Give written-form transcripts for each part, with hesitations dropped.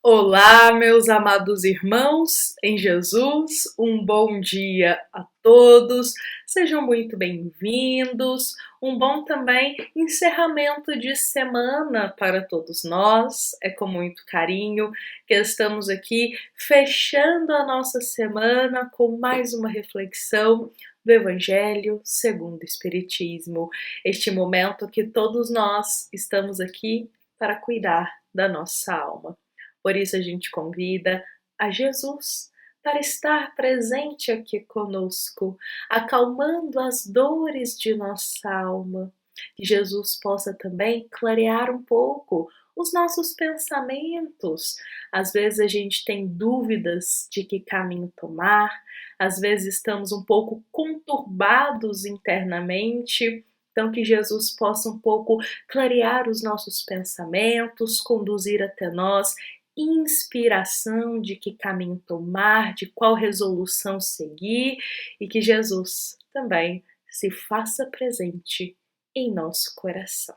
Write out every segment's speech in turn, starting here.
Olá, meus amados irmãos em Jesus, um bom dia a todos, sejam muito bem-vindos, um bom também encerramento de semana para todos nós. É com muito carinho que estamos aqui fechando a nossa semana com mais uma reflexão do Evangelho segundo o Espiritismo, este momento que todos nós estamos aqui para cuidar da nossa alma. Por isso a gente convida a Jesus para estar presente aqui conosco, acalmando as dores de nossa alma. Que Jesus possa também clarear um pouco os nossos pensamentos. Às vezes a gente tem dúvidas de que caminho tomar, às vezes estamos um pouco conturbados internamente. Então, que Jesus possa um pouco clarear os nossos pensamentos, conduzir até nós inspiração de que caminho tomar, de qual resolução seguir, e que Jesus também se faça presente em nosso coração.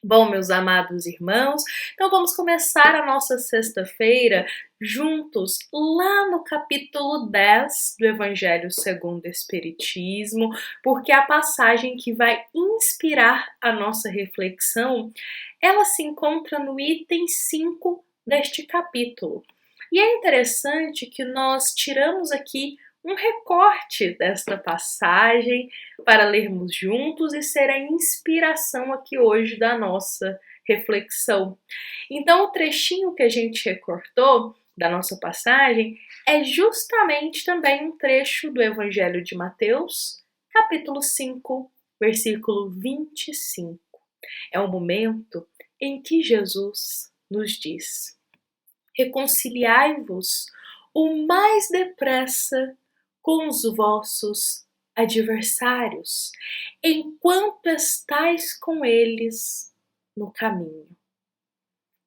Bom, meus amados irmãos, então vamos começar a nossa sexta-feira juntos lá no capítulo 10 do Evangelho segundo o Espiritismo, porque a passagem que vai inspirar a nossa reflexão, ela se encontra no item 5 deste capítulo. E é interessante que nós tiramos aqui um recorte desta passagem para lermos juntos e ser a inspiração aqui hoje da nossa reflexão. Então, o trechinho que a gente recortou da nossa passagem é justamente também um trecho do Evangelho de Mateus, capítulo 5, versículo 25. É o momento em que Jesus nos diz: reconciliai-vos o mais depressa com os vossos adversários, enquanto estais com eles no caminho.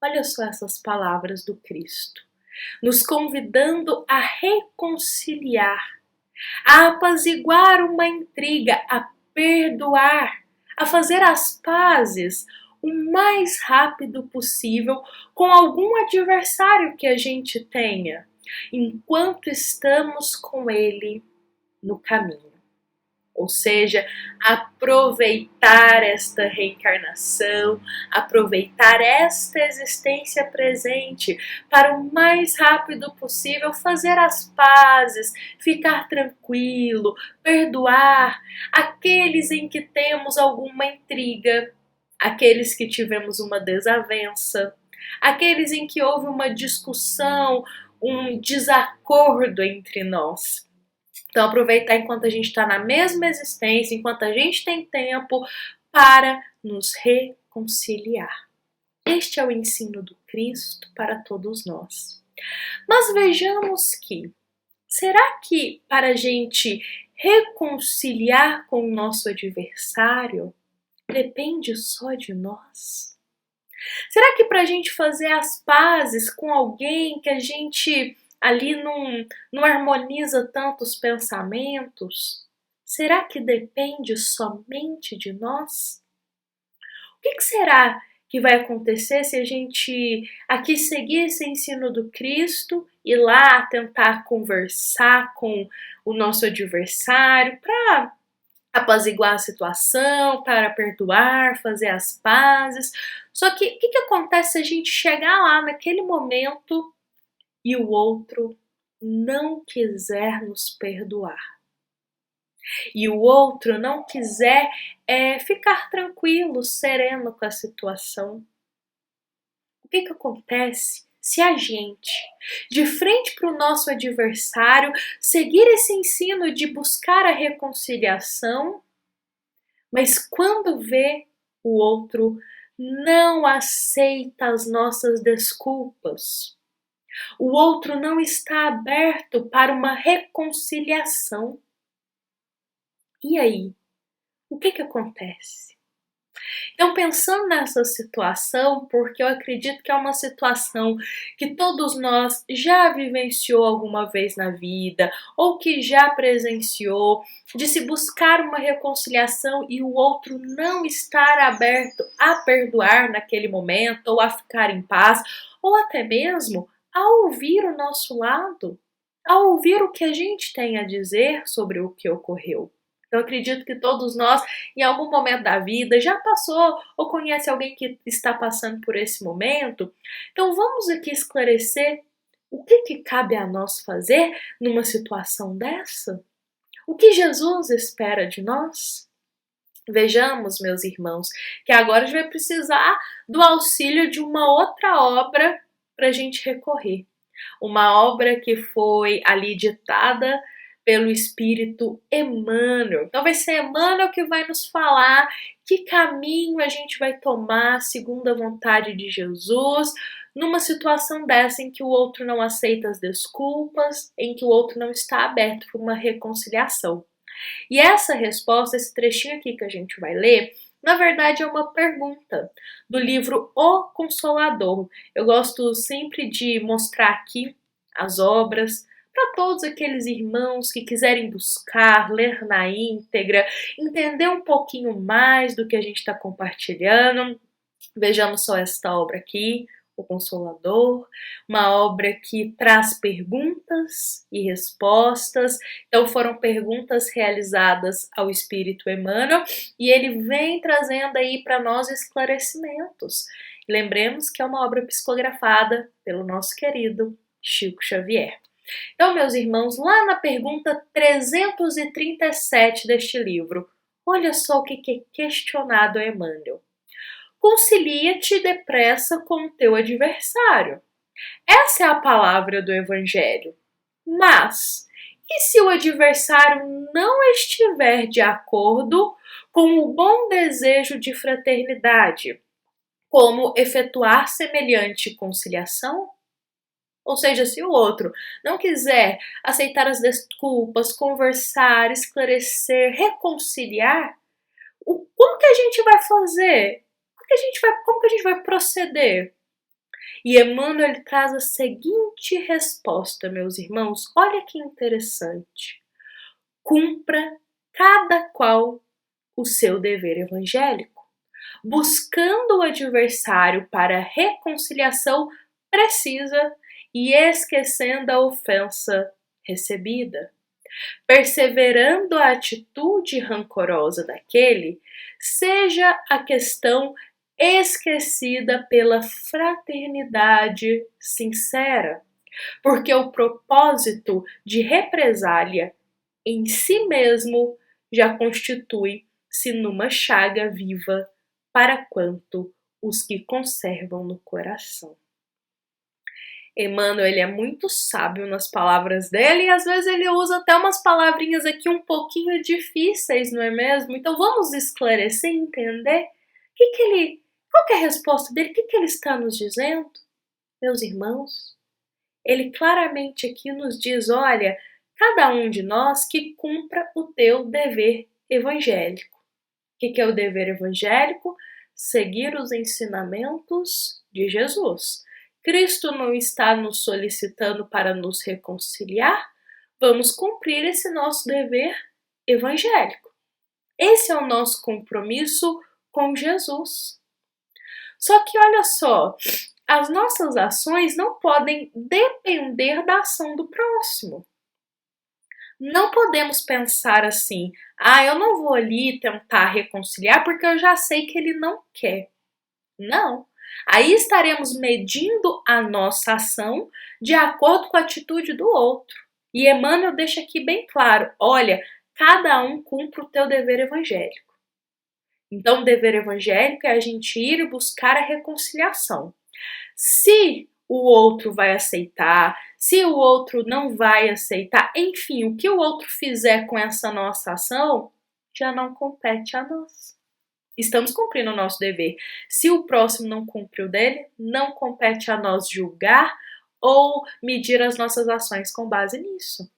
Olha só essas palavras do Cristo, nos convidando a reconciliar, a apaziguar uma intriga, a perdoar, a fazer as pazes o mais rápido possível com algum adversário que a gente tenha, enquanto estamos com ele no caminho. Ou seja, aproveitar esta reencarnação, aproveitar esta existência presente para o mais rápido possível fazer as pazes, ficar tranquilo, perdoar aqueles em que temos alguma intriga, aqueles que tivemos uma desavença, aqueles em que houve uma discussão, um desacordo entre nós. Então, aproveitar enquanto a gente está na mesma existência, enquanto a gente tem tempo para nos reconciliar. Este é o ensino do Cristo para todos nós. Mas vejamos que, será que para a gente reconciliar com o nosso adversário, depende só de nós? Será que para a gente fazer as pazes com alguém que a gente ali não harmoniza tantos pensamentos, será que depende somente de nós? O que será que vai acontecer se a gente aqui seguir esse ensino do Cristo e lá tentar conversar com o nosso adversário para apaziguar a situação, para perdoar, fazer as pazes? Só que o que acontece se a gente chegar lá naquele momento e o outro não quiser nos perdoar? E o outro não quiser ficar tranquilo, sereno com a situação? O que acontece se a gente, de frente para o nosso adversário, seguir esse ensino de buscar a reconciliação, mas quando vê o outro não aceita as nossas desculpas, o outro não está aberto para uma reconciliação? E aí? O que acontece? Então, pensando nessa situação, porque eu acredito que é uma situação que todos nós já vivenciou alguma vez na vida, ou que já presenciou, de se buscar uma reconciliação e o outro não estar aberto a perdoar naquele momento, ou a ficar em paz, ou até mesmo a ouvir o nosso lado, a ouvir o que a gente tem a dizer sobre o que ocorreu. Eu acredito que todos nós, em algum momento da vida, já passou ou conhece alguém que está passando por esse momento. Então vamos aqui esclarecer o que cabe a nós fazer numa situação dessa? O que Jesus espera de nós? Vejamos, meus irmãos, que agora a gente vai precisar do auxílio de uma outra obra para a gente recorrer. Uma obra que foi ali ditada pelo Espírito Emmanuel. Então vai ser Emmanuel que vai nos falar que caminho a gente vai tomar segundo a vontade de Jesus, numa situação dessa em que o outro não aceita as desculpas, em que o outro não está aberto para uma reconciliação. E essa resposta, esse trechinho aqui que a gente vai ler, na verdade é uma pergunta do livro O Consolador. Eu gosto sempre de mostrar aqui as obras para todos aqueles irmãos que quiserem buscar, ler na íntegra, entender um pouquinho mais do que a gente está compartilhando. Vejamos só esta obra aqui, O Consolador, uma obra que traz perguntas e respostas. Então foram perguntas realizadas ao Espírito Emmanuel e ele vem trazendo aí para nós esclarecimentos. Lembremos que é uma obra psicografada pelo nosso querido Chico Xavier. Então, meus irmãos, lá na pergunta 337 deste livro, olha só o que é questionado a Emmanuel. Concilia-te depressa com o teu adversário. Essa é a palavra do Evangelho. Mas, e se o adversário não estiver de acordo com o bom desejo de fraternidade? Como efetuar semelhante conciliação? Ou seja, se o outro não quiser aceitar as desculpas, conversar, esclarecer, reconciliar, como que a gente vai fazer? Como que a gente vai proceder? E Emmanuel traz a seguinte resposta, meus irmãos. Olha que interessante. Cumpra cada qual o seu dever evangélico, buscando o adversário para reconciliação precisa e esquecendo a ofensa recebida. Perseverando a atitude rancorosa daquele, seja a questão esquecida pela fraternidade sincera, porque o propósito de represália em si mesmo já constitui-se numa chaga viva para quanto os que conservam no coração. Emmanuel, ele é muito sábio nas palavras dele e às vezes ele usa até umas palavrinhas aqui um pouquinho difíceis, não é mesmo? Então vamos esclarecer e entender qual que é a resposta dele, o que ele está nos dizendo? Meus irmãos, ele claramente aqui nos diz, olha, cada um de nós que cumpra o teu dever evangélico. O que é o dever evangélico? Seguir os ensinamentos de Jesus. Cristo não está nos solicitando para nos reconciliar? Vamos cumprir esse nosso dever evangélico. Esse é o nosso compromisso com Jesus. Só que olha só, as nossas ações não podem depender da ação do próximo. Não podemos pensar assim, eu não vou ali tentar reconciliar porque eu já sei que ele não quer. Não. Aí estaremos medindo a nossa ação de acordo com a atitude do outro. E Emmanuel deixa aqui bem claro, olha, cada um cumpre o teu dever evangélico. Então o dever evangélico é a gente ir e buscar a reconciliação. Se o outro vai aceitar, se o outro não vai aceitar, enfim, o que o outro fizer com essa nossa ação, já não compete a nós. Estamos cumprindo o nosso dever. Se o próximo não cumpriu dele, não compete a nós julgar ou medir as nossas ações com base nisso.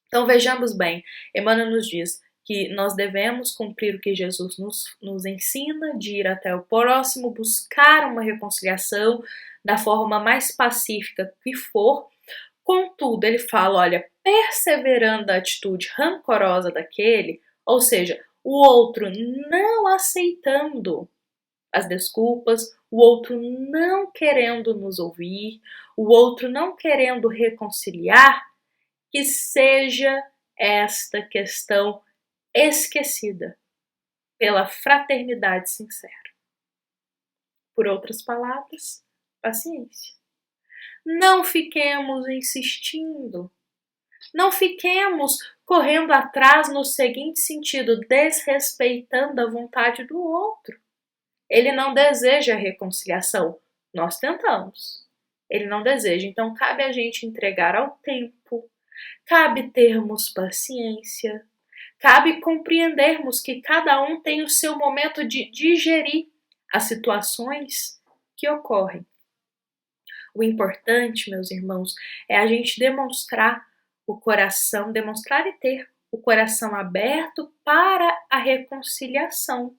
Então vejamos bem, Emmanuel nos diz que nós devemos cumprir o que Jesus nos ensina, de ir até o próximo, buscar uma reconciliação da forma mais pacífica que for. Contudo, ele fala, olha, perseverando a atitude rancorosa daquele, ou seja, o outro não aceitando as desculpas, o outro não querendo nos ouvir, o outro não querendo reconciliar, que seja esta questão esquecida pela fraternidade sincera. Por outras palavras, paciência. Não fiquemos insistindo, não fiquemos correndo atrás no seguinte sentido, desrespeitando a vontade do outro. Ele não deseja reconciliação, nós tentamos. Ele não deseja, então cabe a gente entregar ao tempo, cabe termos paciência, cabe compreendermos que cada um tem o seu momento de digerir as situações que ocorrem. O importante, meus irmãos, é a gente demonstrar o coração, demonstrar e ter o coração aberto para a reconciliação.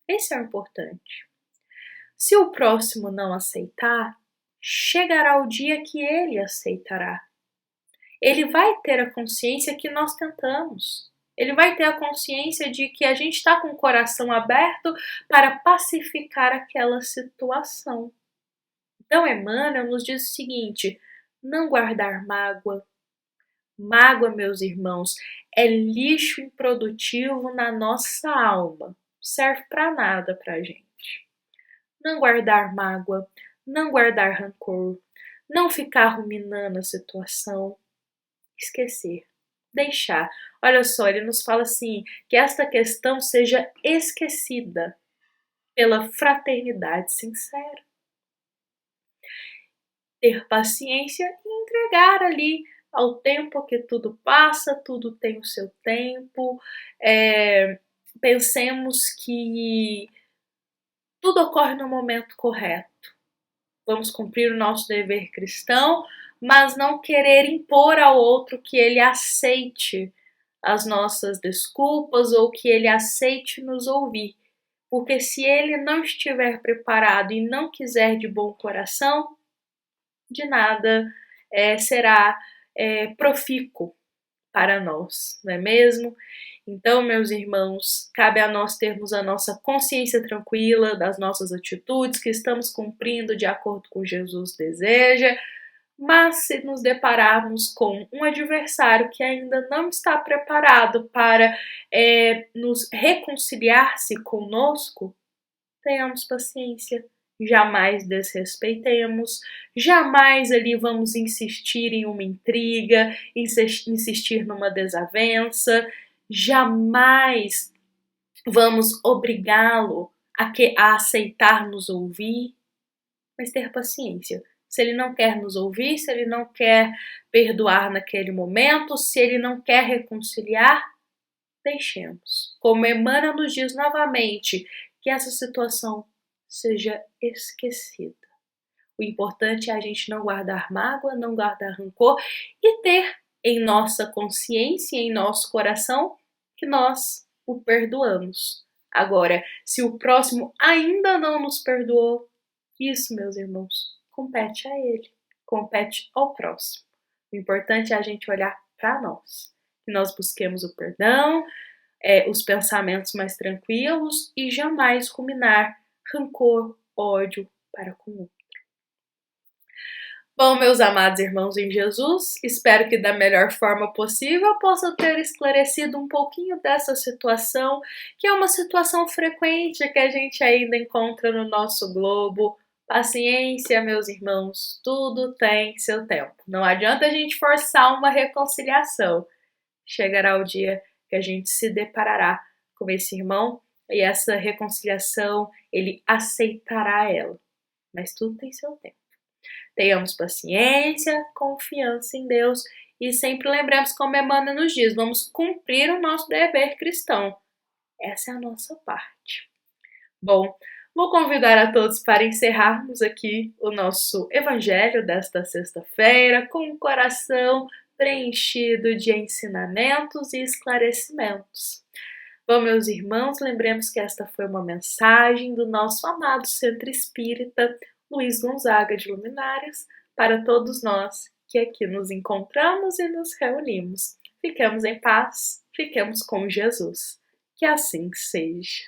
Esse é o importante. Se o próximo não aceitar, chegará o dia que ele aceitará. Ele vai ter a consciência que nós tentamos. Ele vai ter a consciência de que a gente está com o coração aberto para pacificar aquela situação. Então, Emmanuel nos diz o seguinte: não guardar mágoa. Mágoa, meus irmãos, é lixo improdutivo na nossa alma. Serve para nada para a gente. Não guardar mágoa, não guardar rancor, não ficar ruminando a situação. Esquecer, deixar. Olha só, ele nos fala assim, que esta questão seja esquecida pela fraternidade sincera. Ter paciência e entregar ali ao tempo que tudo passa, tudo tem o seu tempo. Pensemos que tudo ocorre no momento correto. Vamos cumprir o nosso dever cristão, mas não querer impor ao outro que ele aceite as nossas desculpas ou que ele aceite nos ouvir. Porque se ele não estiver preparado e não quiser de bom coração, de nada será profícuo para nós, não é mesmo? Então, meus irmãos, cabe a nós termos a nossa consciência tranquila das nossas atitudes, que estamos cumprindo de acordo com o que Jesus deseja, mas se nos depararmos com um adversário que ainda não está preparado para nos reconciliar-se conosco, tenhamos paciência. Jamais desrespeitemos, jamais ali vamos insistir em uma intriga, insistir numa desavença, jamais vamos obrigá-lo a aceitar nos ouvir, mas ter paciência. Se ele não quer nos ouvir, se ele não quer perdoar naquele momento, se ele não quer reconciliar, deixemos. Como Emmanuel nos diz novamente, que essa situação seja esquecida. O importante é a gente não guardar mágoa, não guardar rancor e ter em nossa consciência, em nosso coração, que nós o perdoamos. Agora, se o próximo ainda não nos perdoou, isso, meus irmãos, compete a ele, compete ao próximo. O importante é a gente olhar para nós, que nós busquemos o perdão, os pensamentos mais tranquilos e jamais ruminar rancor, ódio para com o outro. Bom, meus amados irmãos em Jesus, espero que da melhor forma possível eu possa ter esclarecido um pouquinho dessa situação, que é uma situação frequente que a gente ainda encontra no nosso globo. Paciência, meus irmãos, tudo tem seu tempo. Não adianta a gente forçar uma reconciliação. Chegará o dia que a gente se deparará com esse irmão e essa reconciliação, ele aceitará ela. Mas tudo tem seu tempo. Tenhamos paciência, confiança em Deus e sempre lembremos, como Emmanuel nos diz, vamos cumprir o nosso dever cristão. Essa é a nossa parte. Bom, vou convidar a todos para encerrarmos aqui o nosso evangelho desta sexta-feira com o coração preenchido de ensinamentos e esclarecimentos. Bom, meus irmãos, lembremos que esta foi uma mensagem do nosso amado Centro Espírita Luiz Gonzaga de Luminárias para todos nós que aqui nos encontramos e nos reunimos. Fiquemos em paz, fiquemos com Jesus. Que assim seja.